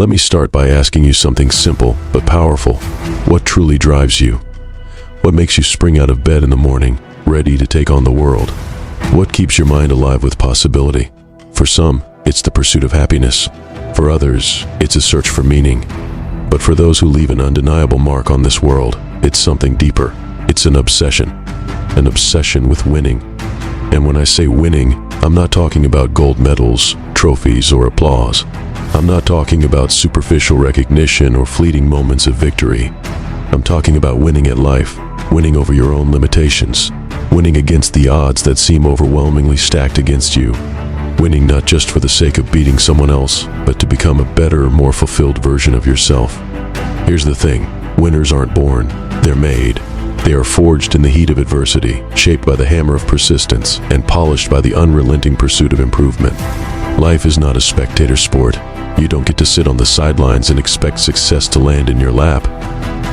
Let me start by asking you something simple but powerful. What truly drives you? What makes you spring out of bed in the morning, ready to take on the world? What keeps your mind alive with possibility? For some, it's the pursuit of happiness. For others, it's a search for meaning. But for those who leave an undeniable mark on this world, it's something deeper. It's an obsession with winning. And when I say winning, I'm not talking about gold medals, trophies, or applause. I'm not talking about superficial recognition or fleeting moments of victory. I'm talking about winning at life, winning over your own limitations, winning against the odds that seem overwhelmingly stacked against you, winning not just for the sake of beating someone else, but to become a better, more fulfilled version of yourself. Here's the thing, winners aren't born, they're made. They are forged in the heat of adversity, shaped by the hammer of persistence, and polished by the unrelenting pursuit of improvement. Life is not a spectator sport. You don't get to sit on the sidelines and expect success to land in your lap.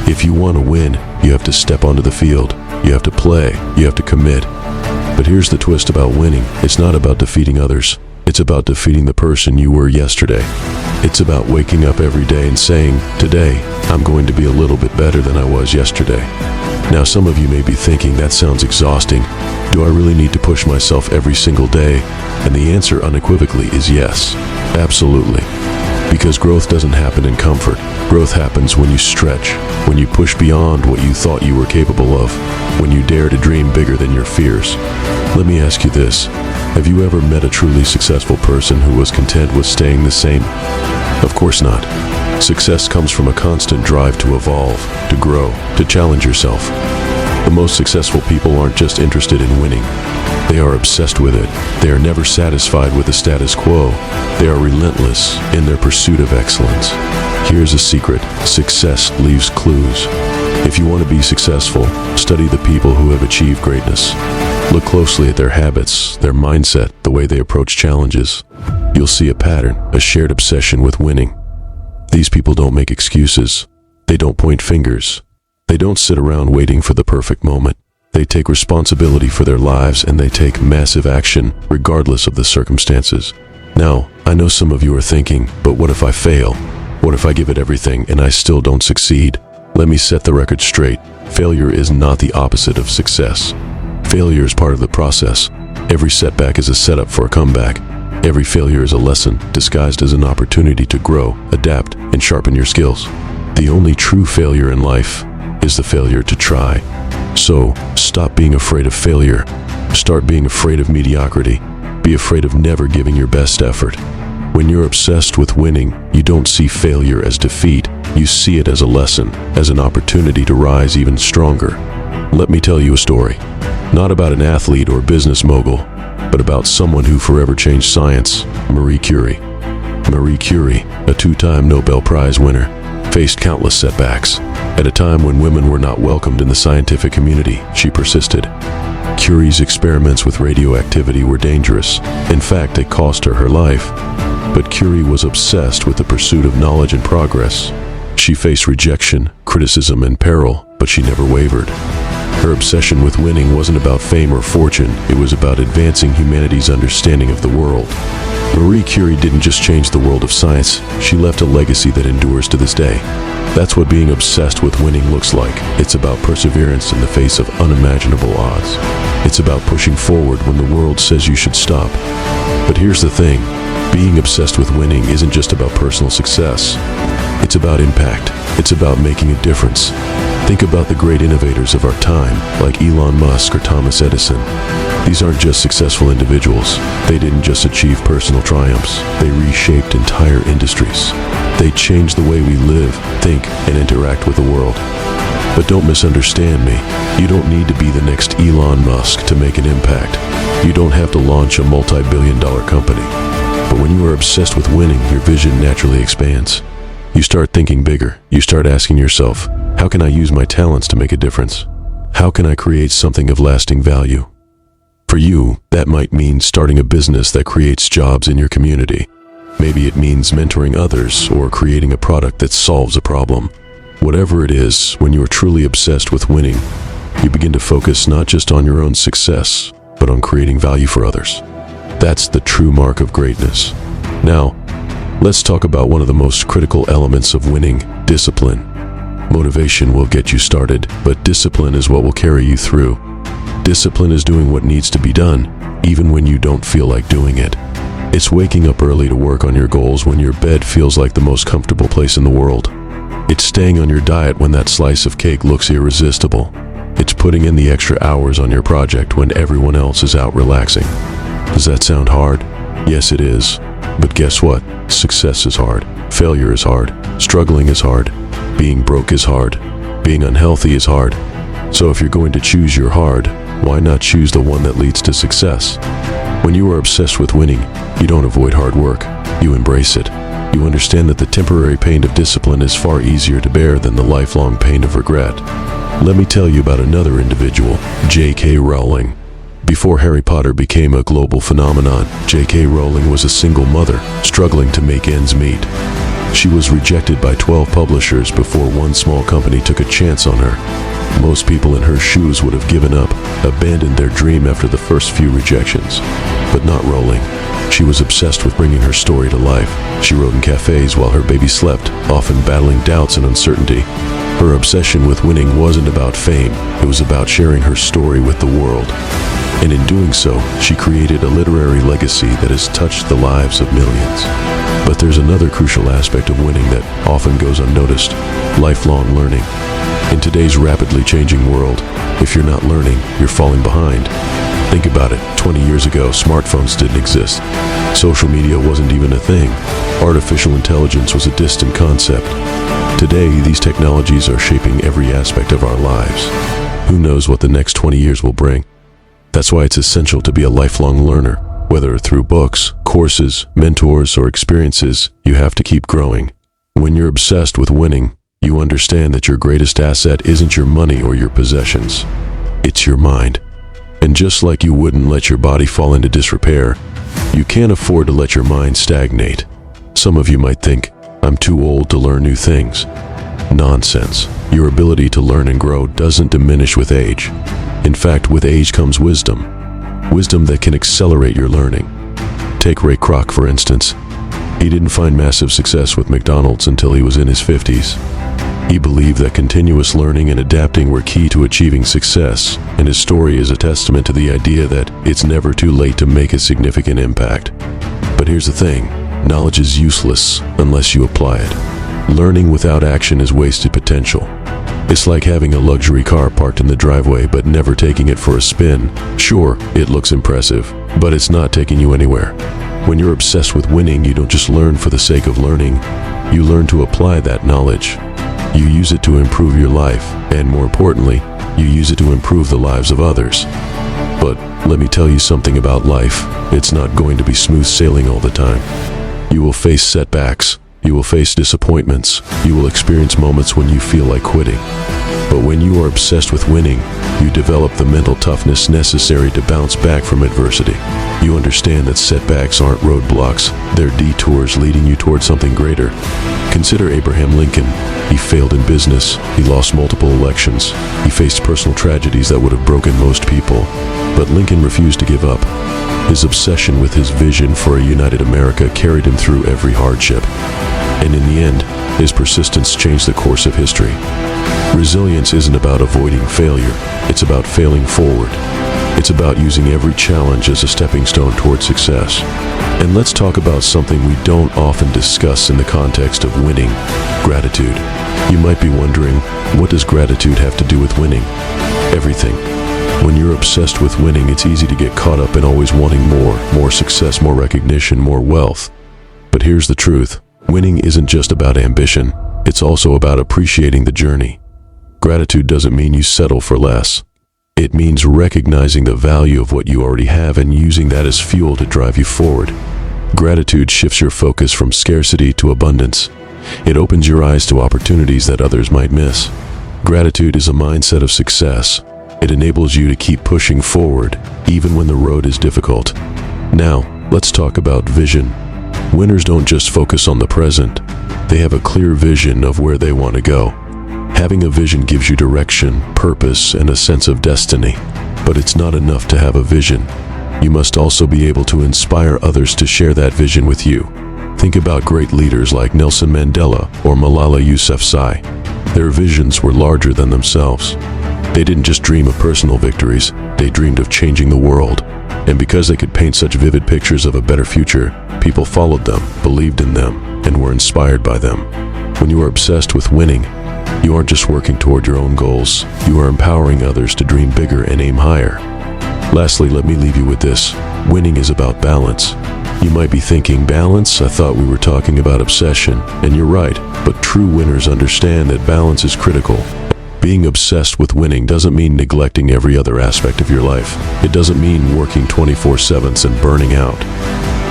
If you want to win, you have to step onto the field. You have to play. You have to commit. But here's the twist about winning. It's not about defeating others. It's about defeating the person you were yesterday. It's about waking up every day and saying, today, I'm going to be a little bit better than I was yesterday. Now, some of you may be thinking, that sounds exhausting. Do I really need to push myself every single day? And the answer unequivocally is yes, absolutely. Because growth doesn't happen in comfort. Growth happens when you stretch, when you push beyond what you thought you were capable of, when you dare to dream bigger than your fears. Let me ask you this. Have you ever met a truly successful person who was content with staying the same? Of course not. Success comes from a constant drive to evolve, to grow, to challenge yourself. The most successful people aren't just interested in winning. They are obsessed with it. They are never satisfied with the status quo. They are relentless in their pursuit of excellence. Here's a secret. Success leaves clues. If you want to be successful, study the people who have achieved greatness. Look closely at their habits, their mindset, the way they approach challenges. You'll see a pattern, a shared obsession with winning. These people don't make excuses. They don't point fingers. They don't sit around waiting for the perfect moment. They take responsibility for their lives and they take massive action regardless of the circumstances. Now, I know some of you are thinking, but what if I fail? What if I give it everything and I still don't succeed? Let me set the record straight. Failure is not the opposite of success. Failure is part of the process. Every setback is a setup for a comeback. Every failure is a lesson, disguised as an opportunity to grow, adapt, and sharpen your skills. The only true failure in life is the failure to try. So, stop being afraid of failure. Start being afraid of mediocrity. Be afraid of never giving your best effort. When you're obsessed with winning, you don't see failure as defeat. You see it as a lesson, as an opportunity to rise even stronger. Let me tell you a story. Not about an athlete or business mogul, but about someone who forever changed science, Marie Curie. Marie Curie, a two-time Nobel Prize winner, faced countless setbacks. At a time when women were not welcomed in the scientific community, she persisted. Curie's experiments with radioactivity were dangerous. In fact, they cost her life. But Curie was obsessed with the pursuit of knowledge and progress. She faced rejection, criticism, and peril, but she never wavered. Her obsession with winning wasn't about fame or fortune, it was about advancing humanity's understanding of the world. Marie Curie didn't just change the world of science, she left a legacy that endures to this day. That's what being obsessed with winning looks like. It's about perseverance in the face of unimaginable odds. It's about pushing forward when the world says you should stop. But here's the thing, being obsessed with winning isn't just about personal success. It's about impact. It's about making a difference. Think about the great innovators of our time, like Elon Musk or Thomas Edison. These aren't just successful individuals. They didn't just achieve personal triumphs. They reshaped entire industries. They changed the way we live, think, and interact with the world. But don't misunderstand me. You don't need to be the next Elon Musk to make an impact. You don't have to launch a multi-billion-dollar company. But when you are obsessed with winning, your vision naturally expands. You start thinking bigger. You start asking yourself, how can I use my talents to make a difference? How can I create something of lasting value? For you, that might mean starting a business that creates jobs in your community. Maybe it means mentoring others or creating a product that solves a problem. Whatever it is, when you are truly obsessed with winning, you begin to focus not just on your own success, but on creating value for others. That's the true mark of greatness. Now, Let's talk about one of the most critical elements of winning: discipline. Motivation will get you started, but discipline is what will carry you through. Discipline is doing what needs to be done, even when you don't feel like doing it. It's waking up early to work on your goals when your bed feels like the most comfortable place in the world. It's staying on your diet when that slice of cake looks irresistible. It's putting in the extra hours on your project when everyone else is out relaxing. Does that sound hard? Yes, it is. But guess what? Success is hard. Failure is hard. Struggling is hard. Being broke is hard. Being unhealthy is hard. So if you're going to choose your hard, why not choose the one that leads to success? When you are obsessed with winning, you don't avoid hard work. You embrace it. You understand that the temporary pain of discipline is far easier to bear than the lifelong pain of regret. Let me tell you about another individual, J.K. Rowling. Before Harry Potter became a global phenomenon, J.K. Rowling was a single mother, struggling to make ends meet. She was rejected by 12 publishers before one small company took a chance on her. Most people in her shoes would have given up, abandoned their dream after the first few rejections. But not Rowling. She was obsessed with bringing her story to life. She wrote in cafes while her baby slept, often battling doubts and uncertainty. Her obsession with winning wasn't about fame, it was about sharing her story with the world. And in doing so, she created a literary legacy that has touched the lives of millions. But there's another crucial aspect of winning that often goes unnoticed: lifelong learning. In today's rapidly changing world, if you're not learning, you're falling behind. Think about it. 20 years ago, smartphones didn't exist. Social media wasn't even a thing. Artificial intelligence was a distant concept. Today, these technologies are shaping every aspect of our lives. Who knows what the next 20 years will bring? That's why it's essential to be a lifelong learner. Whether through books, courses, mentors, or experiences, you have to keep growing. When you're obsessed with winning, you understand that your greatest asset isn't your money or your possessions. It's your mind. And just like you wouldn't let your body fall into disrepair, you can't afford to let your mind stagnate. Some of you might think, I'm too old to learn new things. Nonsense. Your ability to learn and grow doesn't diminish with age. In fact, with age comes wisdom. Wisdom that can accelerate your learning. Take Ray Kroc, for instance. He didn't find massive success with McDonald's until he was in his 50s. He believed that continuous learning and adapting were key to achieving success, and his story is a testament to the idea that it's never too late to make a significant impact. But here's the thing, knowledge is useless unless you apply it. Learning without action is wasted potential. It's like having a luxury car parked in the driveway but never taking it for a spin. Sure, it looks impressive, but it's not taking you anywhere. When you're obsessed with winning, you don't just learn for the sake of learning. You learn to apply that knowledge. You use it to improve your life, and more importantly, you use it to improve the lives of others. But let me tell you something about life. It's not going to be smooth sailing all the time. You will face setbacks. You will face disappointments. You will experience moments when you feel like quitting. But when you are obsessed with winning, you develop the mental toughness necessary to bounce back from adversity. You understand that setbacks aren't roadblocks, they're detours leading you toward something greater. Consider Abraham Lincoln. He failed in business, he lost multiple elections, he faced personal tragedies that would have broken most people. But Lincoln refused to give up. His obsession with his vision for a united America carried him through every hardship. And in the end, his persistence changed the course of history. Resilience isn't about avoiding failure, it's about failing forward. It's about using every challenge as a stepping stone toward success. And let's talk about something we don't often discuss in the context of winning: gratitude. You might be wondering, what does gratitude have to do with winning? Everything. When you're obsessed with winning, it's easy to get caught up in always wanting more success, more recognition, more wealth. But here's the truth. Winning isn't just about ambition. It's also about appreciating the journey. Gratitude doesn't mean you settle for less. It means recognizing the value of what you already have and using that as fuel to drive you forward. Gratitude shifts your focus from scarcity to abundance. It opens your eyes to opportunities that others might miss. Gratitude is a mindset of success. It enables you to keep pushing forward, even when the road is difficult. Now, let's talk about vision. Winners don't just focus on the present. They have a clear vision of where they want to go. Having a vision gives you direction, purpose, and a sense of destiny. But it's not enough to have a vision. You must also be able to inspire others to share that vision with you. Think about great leaders like Nelson Mandela or Malala Yousafzai. Their visions were larger than themselves. They didn't just dream of personal victories, they dreamed of changing the world. And because they could paint such vivid pictures of a better future, people followed them, believed in them, and were inspired by them. When you are obsessed with winning, you aren't just working toward your own goals, you are empowering others to dream bigger and aim higher. Lastly, let me leave you with this. Winning is about balance. You might be thinking, balance? I thought we were talking about obsession. And you're right, but true winners understand that balance is critical. Being obsessed with winning doesn't mean neglecting every other aspect of your life. It doesn't mean working 24/7 and burning out.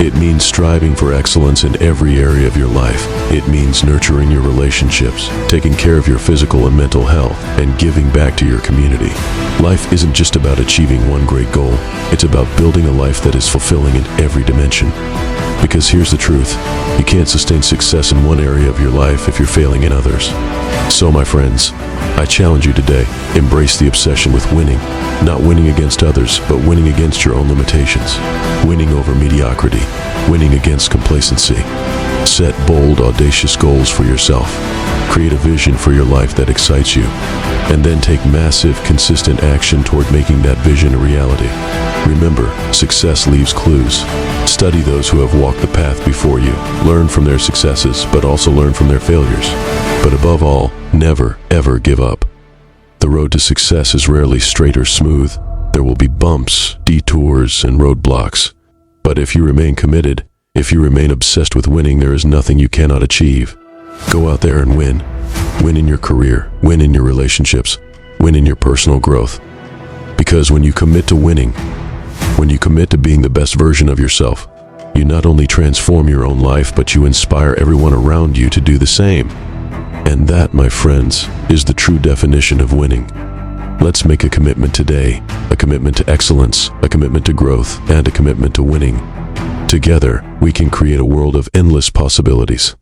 It means striving for excellence in every area of your life. It means nurturing your relationships, taking care of your physical and mental health, and giving back to your community. Life isn't just about achieving one great goal. It's about building a life that is fulfilling in every dimension. Because here's the truth, you can't sustain success in one area of your life if you're failing in others. So my friends, I challenge you today, embrace the obsession with winning. Not winning against others, but winning against your own limitations. Winning over mediocrity. Winning against complacency. Set bold, audacious goals for yourself. Create a vision for your life that excites you. And then take massive, consistent action toward making that vision a reality. Remember, success leaves clues. Study those who have walked the path before you. Learn from their successes, but also learn from their failures. But above all, never, ever give up. The road to success is rarely straight or smooth. There will be bumps, detours, and roadblocks. But if you remain committed, if you remain obsessed with winning, there is nothing you cannot achieve. Go out there and win. Win in your career, win in your relationships, win in your personal growth. Because when you commit to winning, when you commit to being the best version of yourself, you not only transform your own life, but you inspire everyone around you to do the same. And that, my friends, is the true definition of winning. Let's make a commitment today, a commitment to excellence, a commitment to growth, and a commitment to winning. Together, we can create a world of endless possibilities.